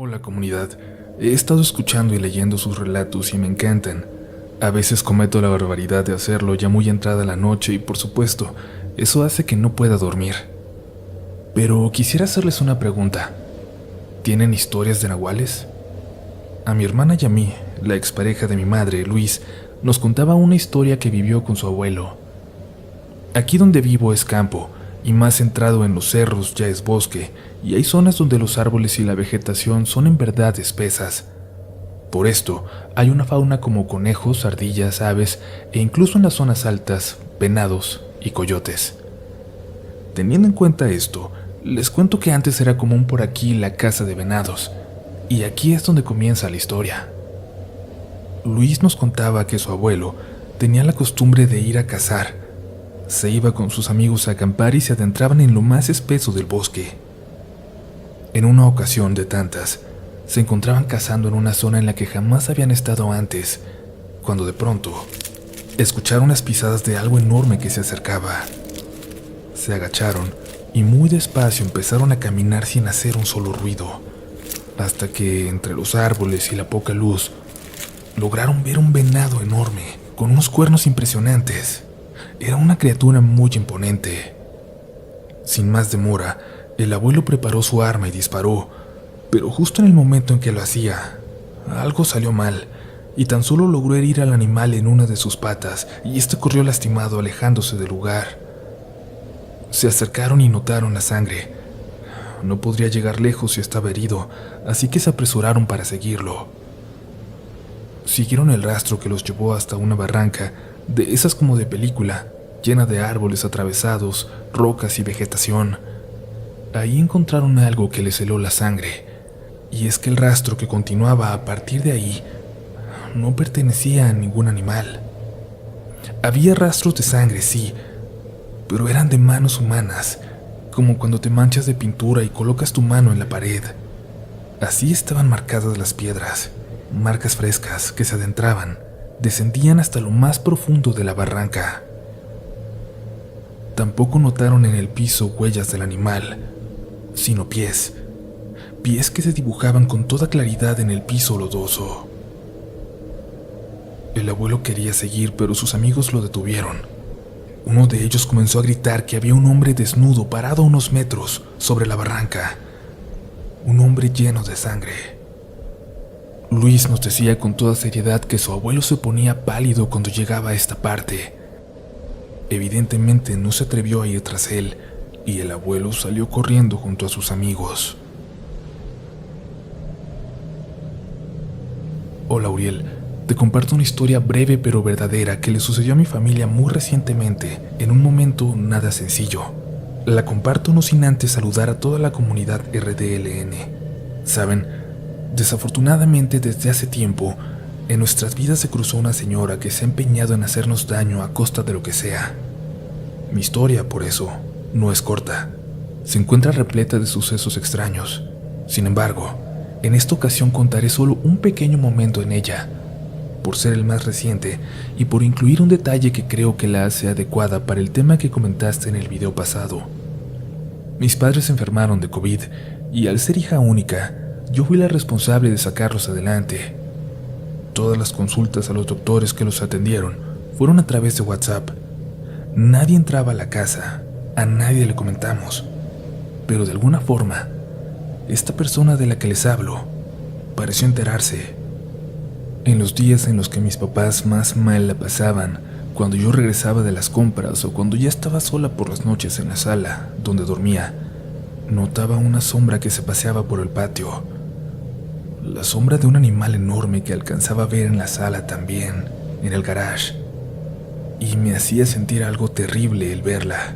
Hola comunidad, he estado escuchando y leyendo sus relatos y me encantan. A veces cometo la barbaridad de hacerlo ya muy entrada la noche y por supuesto, eso hace que no pueda dormir. Pero quisiera hacerles una pregunta. ¿Tienen historias de nahuales? A mi hermana y a mí, la expareja de mi madre, Luis, nos contaba una historia que vivió con su abuelo. Aquí donde vivo es campo, y más centrado en los cerros ya es bosque, y hay zonas donde los árboles y la vegetación son en verdad espesas. Por esto, hay una fauna como conejos, ardillas, aves e incluso en las zonas altas, venados y coyotes. Teniendo en cuenta esto, les cuento que antes era común por aquí la caza de venados, y aquí es donde comienza la historia. Luis nos contaba que su abuelo tenía la costumbre de ir a cazar. Se iba con sus amigos a acampar y se adentraban en lo más espeso del bosque. En una ocasión de tantas, se encontraban cazando en una zona en la que jamás habían estado antes, cuando de pronto escucharon las pisadas de algo enorme que se acercaba. Se agacharon y muy despacio empezaron a caminar sin hacer un solo ruido, hasta que entre los árboles y la poca luz lograron ver un venado enorme con unos cuernos impresionantes. Era una criatura muy imponente. Sin más demora, el abuelo preparó su arma y disparó, pero justo en el momento en que lo hacía, algo salió mal, y tan solo logró herir al animal en una de sus patas, y este corrió lastimado alejándose del lugar. Se acercaron y notaron la sangre. No podría llegar lejos si estaba herido, así que se apresuraron para seguirlo. Siguieron el rastro que los llevó hasta una barranca, de esas como de película, llena de árboles atravesados, rocas y vegetación. Ahí encontraron algo que les heló la sangre, y es que el rastro que continuaba a partir de ahí no pertenecía a ningún animal. Había rastros de sangre, sí, pero eran de manos humanas, como cuando te manchas de pintura y colocas tu mano en la pared. Así estaban marcadas las piedras, marcas frescas que se adentraban, descendían hasta lo más profundo de la barranca. Tampoco notaron en el piso huellas del animal, sino pies que se dibujaban con toda claridad en el piso lodoso. El abuelo quería seguir, pero sus amigos lo detuvieron. Uno de ellos comenzó a gritar que había un hombre desnudo parado a unos metros sobre la barranca, un hombre lleno de sangre. Luis nos decía con toda seriedad que su abuelo se ponía pálido cuando llegaba a esta parte. Evidentemente no se atrevió a ir tras él, y el abuelo salió corriendo junto a sus amigos. Hola Uriel, te comparto una historia breve pero verdadera que le sucedió a mi familia muy recientemente, en un momento nada sencillo. La comparto no sin antes saludar a toda la comunidad RDLN. Saben, desafortunadamente desde hace tiempo, en nuestras vidas se cruzó una señora que se ha empeñado en hacernos daño a costa de lo que sea. Mi historia, por eso, no es corta. Se encuentra repleta de sucesos extraños. Sin embargo, en esta ocasión contaré solo un pequeño momento en ella, por ser el más reciente y por incluir un detalle que creo que la hace adecuada para el tema que comentaste en el video pasado. Mis padres se enfermaron de COVID y al ser hija única, yo fui la responsable de sacarlos adelante. Todas las consultas a los doctores que los atendieron fueron a través de WhatsApp. Nadie entraba a la casa, a nadie le comentamos, pero de alguna forma, esta persona de la que les hablo pareció enterarse. En los días en los que mis papás más mal la pasaban, cuando yo regresaba de las compras o cuando ya estaba sola por las noches en la sala donde dormía, notaba una sombra que se paseaba por el patio. La sombra de un animal enorme que alcanzaba a ver en la sala también, en el garage. Y me hacía sentir algo terrible el verla,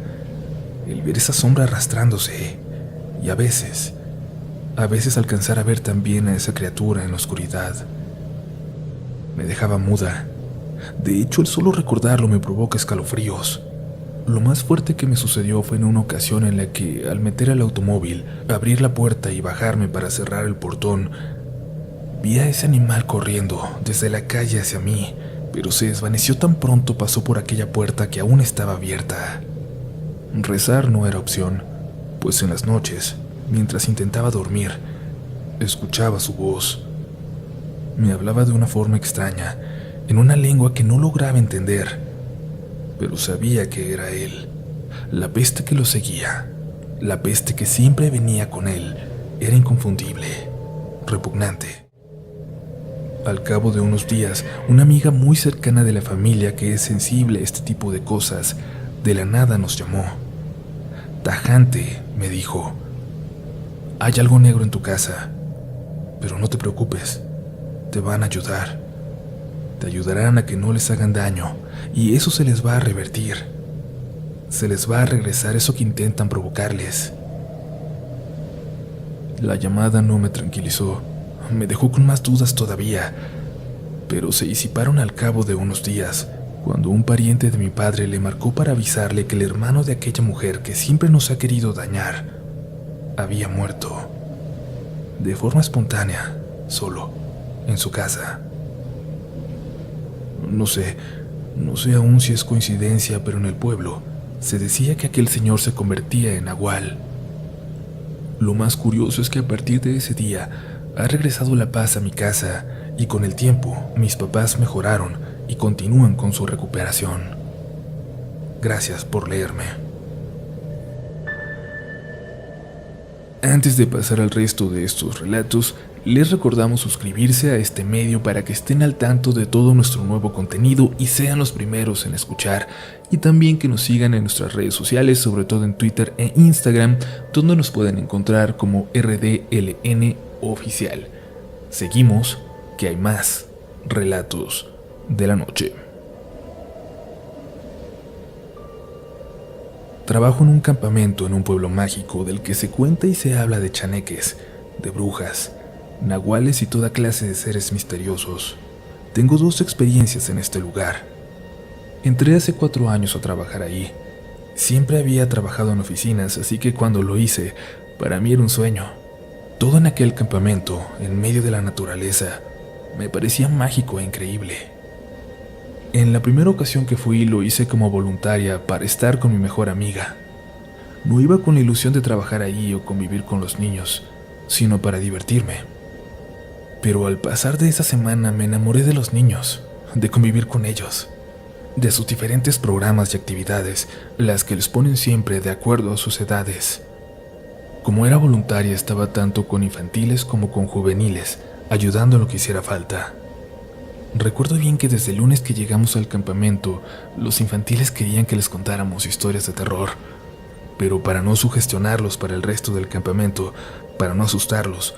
el ver esa sombra arrastrándose, y a veces alcanzar a ver también a esa criatura en la oscuridad. Me dejaba muda. De hecho, el solo recordarlo me provoca escalofríos. Lo más fuerte que me sucedió fue en una ocasión en la que, al meter el automóvil, abrir la puerta y bajarme para cerrar el portón, vi a ese animal corriendo desde la calle hacia mí, pero se desvaneció tan pronto pasó por aquella puerta que aún estaba abierta. Rezar no era opción, pues en las noches, mientras intentaba dormir, Escuchaba su voz. Me hablaba de una forma extraña, en una lengua que no lograba entender, pero sabía que era él. La peste que lo seguía, la peste que siempre venía con él, era inconfundible, repugnante. Al cabo de unos días, una amiga muy cercana de la familia que es sensible a este tipo de cosas, de la nada nos llamó. Tajante, me dijo: hay algo negro en tu casa, pero no te preocupes, te van a ayudar. Te ayudarán a que no les hagan daño, y eso se les va a revertir. Se les va a regresar eso que intentan provocarles. La llamada no me tranquilizó, me dejó con más dudas todavía, pero se disiparon al cabo de unos días, cuando un pariente de mi padre le marcó para avisarle que el hermano de aquella mujer que siempre nos ha querido dañar había muerto, de forma espontánea, solo, en su casa. No sé aún si es coincidencia, pero en el pueblo se decía que aquel señor se convertía en nahual. Lo más curioso es que a partir de ese día ha regresado la paz a mi casa y con el tiempo mis papás mejoraron y continúan con su recuperación. Gracias por leerme. Antes de pasar al resto de estos relatos, les recordamos suscribirse a este medio para que estén al tanto de todo nuestro nuevo contenido y sean los primeros en escuchar, y también que nos sigan en nuestras redes sociales, sobre todo en Twitter e Instagram, donde nos pueden encontrar como RDLN Oficial. Seguimos, que hay más relatos de la noche. Trabajo en un campamento en un pueblo mágico del que se cuenta y se habla de chaneques, de brujas, nahuales y toda clase de seres misteriosos. Tengo 2 experiencias en este lugar. Entré hace 4 años a trabajar ahí. Siempre había trabajado en oficinas, así que cuando lo hice, para mí era un sueño. Todo en aquel campamento, en medio de la naturaleza, me parecía mágico e increíble. En la primera ocasión que fui lo hice como voluntaria para estar con mi mejor amiga. No iba con la ilusión de trabajar ahí o convivir con los niños, sino para divertirme. Pero al pasar de esa semana me enamoré de los niños, de convivir con ellos, de sus diferentes programas y actividades, las que les ponen siempre de acuerdo a sus edades. Como era voluntaria, estaba tanto con infantiles como con juveniles, ayudando en lo que hiciera falta. Recuerdo bien que desde el lunes que llegamos al campamento, los infantiles querían que les contáramos historias de terror, pero para no sugestionarlos para el resto del campamento, para no asustarlos,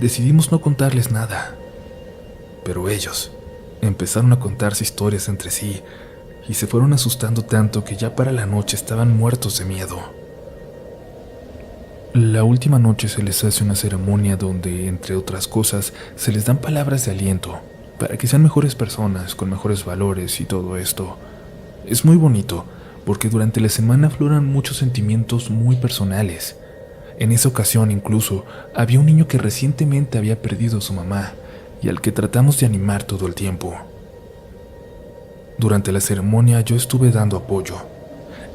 decidimos no contarles nada. Pero ellos empezaron a contarse historias entre sí y se fueron asustando tanto que ya para la noche estaban muertos de miedo. La última noche se les hace una ceremonia donde, entre otras cosas, se les dan palabras de aliento para que sean mejores personas, con mejores valores y todo esto. Es muy bonito, porque durante la semana afloran muchos sentimientos muy personales. En esa ocasión incluso, había un niño que recientemente había perdido a su mamá, y al que tratamos de animar todo el tiempo. Durante la ceremonia yo estuve dando apoyo.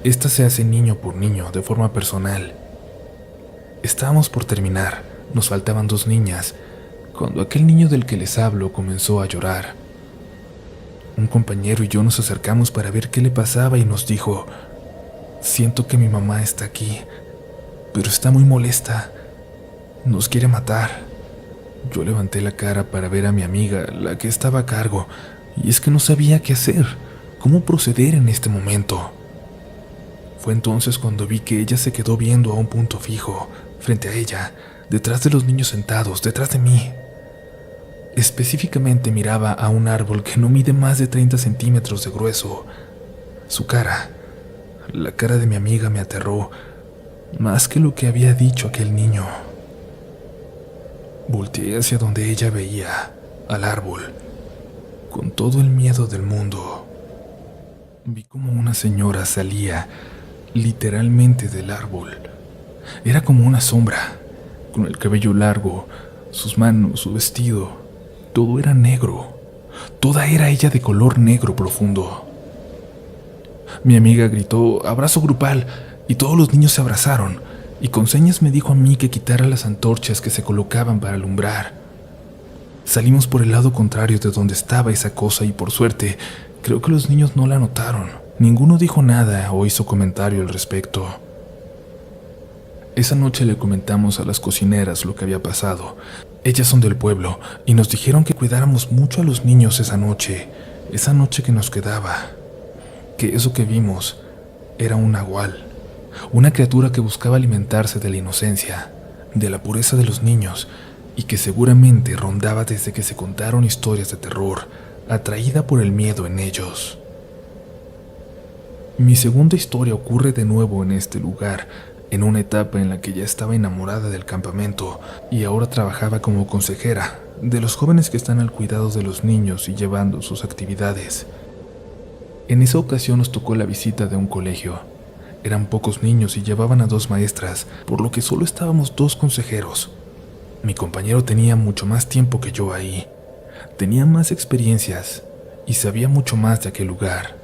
Esta se hace niño por niño, de forma personal. Estábamos por terminar, nos faltaban 2 niñas, cuando aquel niño del que les hablo comenzó a llorar. Un compañero y yo nos acercamos para ver qué le pasaba y nos dijo: siento que mi mamá está aquí, pero está muy molesta, nos quiere matar. Yo levanté la cara para ver a mi amiga, la que estaba a cargo, y es que no sabía qué hacer, cómo proceder en este momento. Fue entonces cuando vi que ella se quedó viendo a un punto fijo, frente a ella, detrás de los niños sentados, detrás de mí. Específicamente miraba a un árbol que no mide más de 30 centímetros de grueso. Su cara, la cara de mi amiga, me aterró, más que lo que había dicho aquel niño. Volteé hacia donde ella veía, al árbol, con todo el miedo del mundo. Vi como una señora salía, literalmente del árbol. Era como una sombra, con el cabello largo, sus manos, su vestido. Todo era negro. Toda era ella de color negro profundo. Mi amiga gritó: abrazo grupal, y todos los niños se abrazaron. y con señas me dijo a mí que quitara las antorchas que se colocaban para alumbrar. Salimos por el lado contrario de donde estaba esa cosa y por suerte, creo que los niños no la notaron. Ninguno dijo nada o hizo comentario al respecto. Esa noche le comentamos a las cocineras lo que había pasado. Ellas son del pueblo y nos dijeron que cuidáramos mucho a los niños esa noche que nos quedaba. Que eso que vimos era un nahual, una criatura que buscaba alimentarse de la inocencia, de la pureza de los niños, y que seguramente rondaba desde que se contaron historias de terror, atraída por el miedo en ellos. Mi segunda historia ocurre de nuevo en este lugar, en una etapa en la que ya estaba enamorada del campamento y ahora trabajaba como consejera de los jóvenes que están al cuidado de los niños y llevando sus actividades. En esa ocasión nos tocó la visita de un colegio. Eran pocos niños y llevaban a 2 maestras, por lo que solo estábamos 2 consejeros. Mi compañero tenía mucho más tiempo que yo ahí, tenía más experiencias y sabía mucho más de aquel lugar.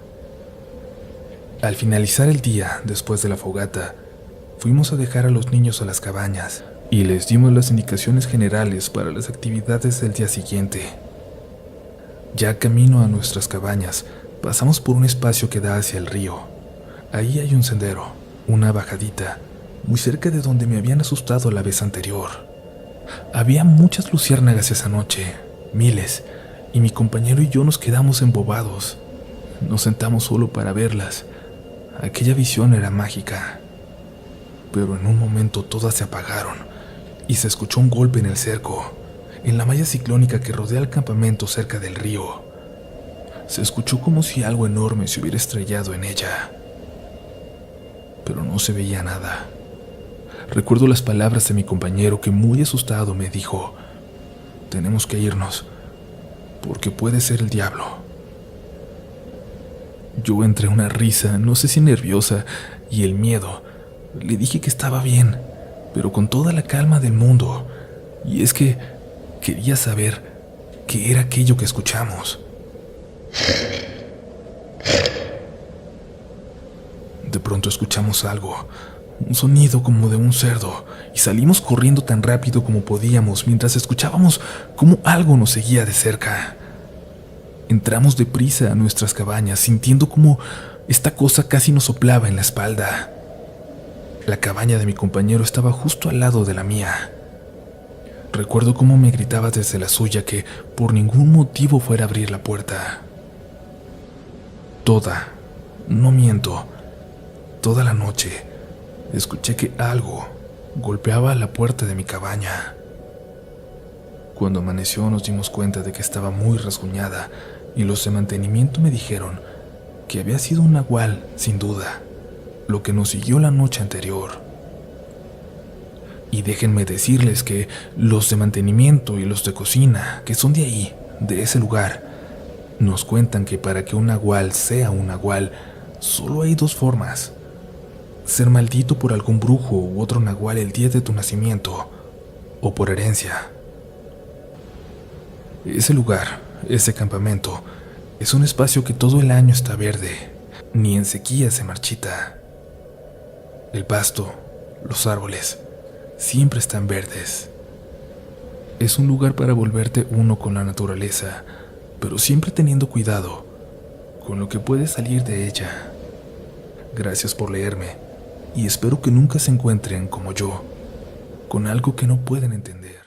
Al finalizar el día, después de la fogata, fuimos a dejar a los niños a las cabañas y les dimos las indicaciones generales para las actividades del día siguiente. Ya camino a nuestras cabañas, pasamos por un espacio que da hacia el río. Ahí hay un sendero, una bajadita, muy cerca de donde me habían asustado la vez anterior. Había muchas luciérnagas esa noche, miles, y mi compañero y yo nos quedamos embobados. Nos sentamos solo para verlas. Aquella visión era mágica. Pero en un momento todas se apagaron y se escuchó un golpe en el cerco, en la malla ciclónica que rodea el campamento cerca del río. Se escuchó como si algo enorme se hubiera estrellado en ella, pero no se veía nada. Recuerdo las palabras de mi compañero que muy asustado me dijo: «Tenemos que irnos, porque puede ser el diablo». Yo entre una risa, no sé si nerviosa, y el miedo, le dije que estaba bien, pero con toda la calma del mundo, y es que quería saber qué era aquello que escuchamos. De pronto escuchamos algo, un sonido como de un cerdo, y salimos corriendo tan rápido como podíamos mientras escuchábamos cómo algo nos seguía de cerca. Entramos deprisa a nuestras cabañas, sintiendo como esta cosa casi nos soplaba en la espalda. La cabaña de mi compañero estaba justo al lado de la mía. Recuerdo cómo me gritaba desde la suya que por ningún motivo fuera a abrir la puerta. No miento, toda la noche escuché que algo golpeaba a la puerta de mi cabaña. Cuando amaneció nos dimos cuenta de que estaba muy rasguñada y los de mantenimiento me dijeron que había sido un nahual, sin duda, lo que nos siguió la noche anterior. Y déjenme decirles que los de mantenimiento y los de cocina, que son de ahí, de ese lugar, nos cuentan que para que un nahual sea un nahual, solo hay 2 formas: ser maldito por algún brujo u otro nahual el día de tu nacimiento, o por herencia. Ese lugar, ese campamento, es un espacio que todo el año está verde, ni en sequía se marchita. El pasto, los árboles, siempre están verdes. Es un lugar para volverte uno con la naturaleza, pero siempre teniendo cuidado con lo que puede salir de ella. Gracias por leerme, y espero que nunca se encuentren como yo, con algo que no pueden entender.